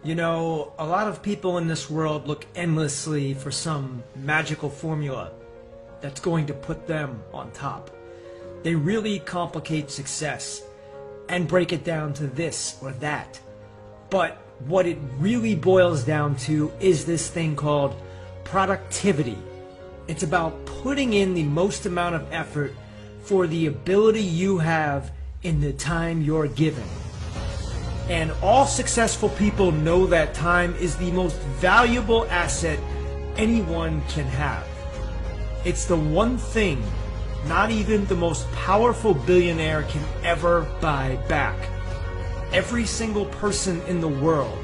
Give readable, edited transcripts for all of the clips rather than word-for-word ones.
You know, a lot of people in this world look endlessly for some magical formula that's going to put them on top. They really complicate success and break it down to this or that. But what it really boils down to is this thing called productivity. It's about putting in the most amount of effort for the ability you have in the time you're given. And all successful people know that time is the most valuable asset anyone can have. It's the one thing not even the most powerful billionaire can ever buy back. Every single person in the world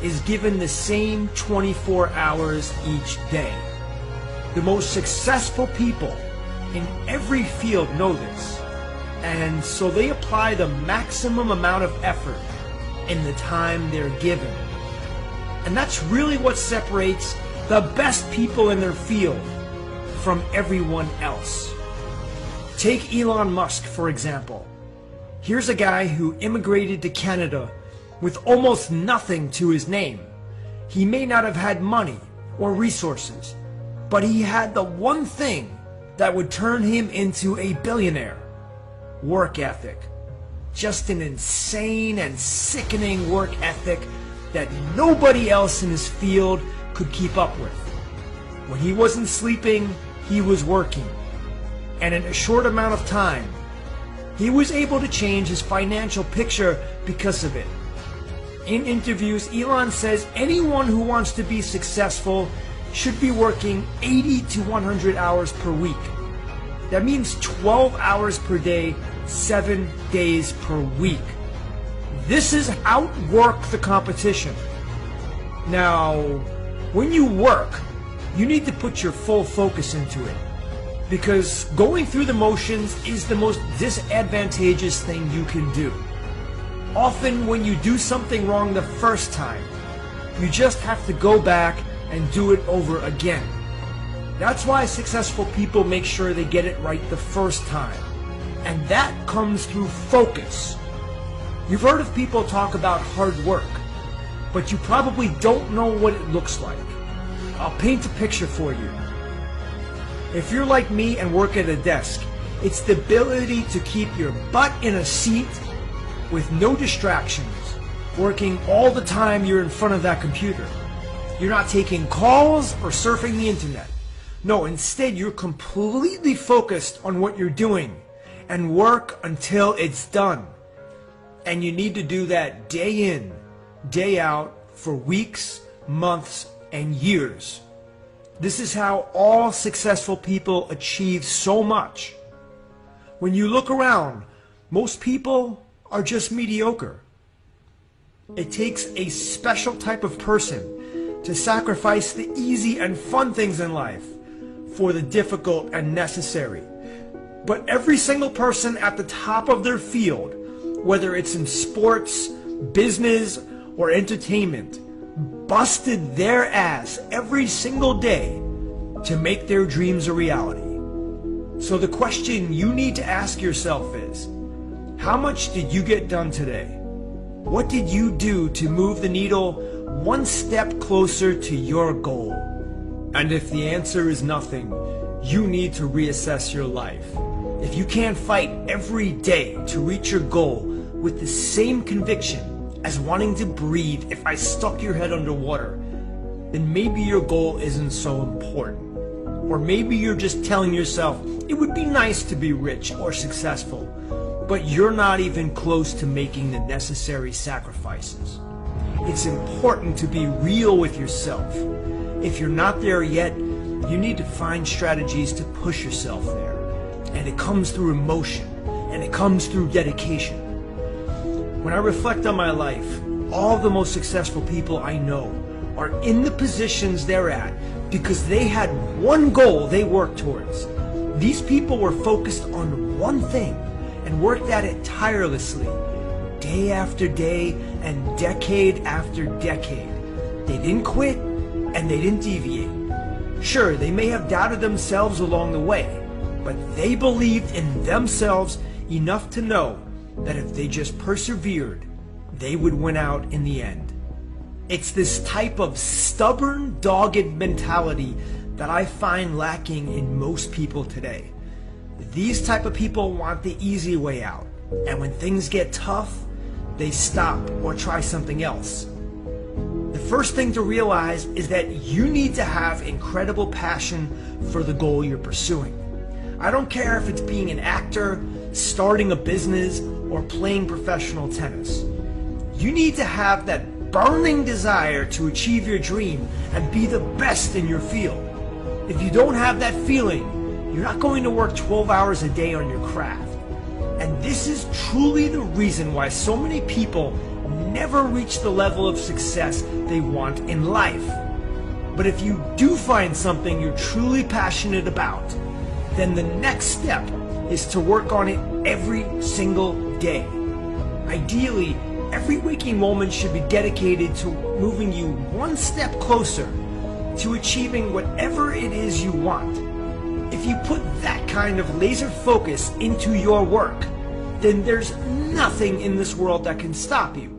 is given the same 24 hours each day. The most successful people in every field know this, and so they apply the maximum amount of effort in the time they're given. And that's really what separates the best people in their field from everyone else. Take Elon Musk, for example. Here's a guy who immigrated to Canada with almost nothing to his name. He may not have had money or resources, but he had the one thing that would turn him into a billionaire: work ethic. Just an insane and sickening work ethic that nobody else in his field could keep up with. When he wasn't sleeping, he was working. And in a short amount of time, he was able to change his financial picture because of it. In interviews, Elon says anyone who wants to be successful should be working 80 to 100 hours per week. That means 12 hours per day, 7 days per week. This is outwork the competition. Now, when you work, you need to put your full focus into it, because going through the motions is the most disadvantageous thing you can do. Often when you do something wrong the first time, you just have to go back and do it over again. That's why successful people make sure they get it right the first time. And that comes through focus. You've heard of people talk about hard work, but you probably don't know what it looks like. I'll paint a picture for you. If you're like me and work at a desk, it's the ability to keep your butt in a seat with no distractions, working all the time you're in front of that computer. You're not taking calls or surfing the internet. No, instead you're completely focused on what you're doing and work until it's done. And you need to do that day in, day out for weeks, months, and years. This is how all successful people achieve so much. When you look around, most people are just mediocre. It takes a special type of person to sacrifice the easy and fun things in life for the difficult and necessary. But every single person at the top of their field, whether it's in sports, business, or entertainment, busted their ass every single day to make their dreams a reality. So the question you need to ask yourself is, how much did you get done today? What did you do to move the needle one step closer to your goal? And if the answer is nothing, you need to reassess your life. If you can't fight every day to reach your goal with the same conviction as wanting to breathe if I stuck your head underwater, then maybe your goal isn't so important. Or maybe you're just telling yourself it would be nice to be rich or successful, but you're not even close to making the necessary sacrifices. It's important to be real with yourself. If you're not there yet, you need to find strategies to push yourself there. And it comes through emotion, and it comes through dedication. When I reflect on my life, all the most successful people I know are in the positions they're at because they had one goal they worked towards. These people were focused on one thing and worked at it tirelessly, day after day and decade after decade. They didn't quit and they didn't deviate. Sure, they may have doubted themselves along the way, but they believed in themselves enough to know that if they just persevered, they would win out in the end. It's this type of stubborn, dogged mentality that I find lacking in most people today. These type of people want the easy way out, and when things get tough, they stop or try something else. The first thing to realize is that you need to have incredible passion for the goal you're pursuing. I don't care if it's being an actor, starting a business, or playing professional tennis. You need to have that burning desire to achieve your dream and be the best in your field. If you don't have that feeling, you're not going to work 12 hours a day on your craft. And this is truly the reason why so many people never reach the level of success they want in life. But if you do find something you're truly passionate about, then the next step is to work on it every single day. Ideally, every waking moment should be dedicated to moving you one step closer to achieving whatever it is you want. If you put that kind of laser focus into your work, then there's nothing in this world that can stop you.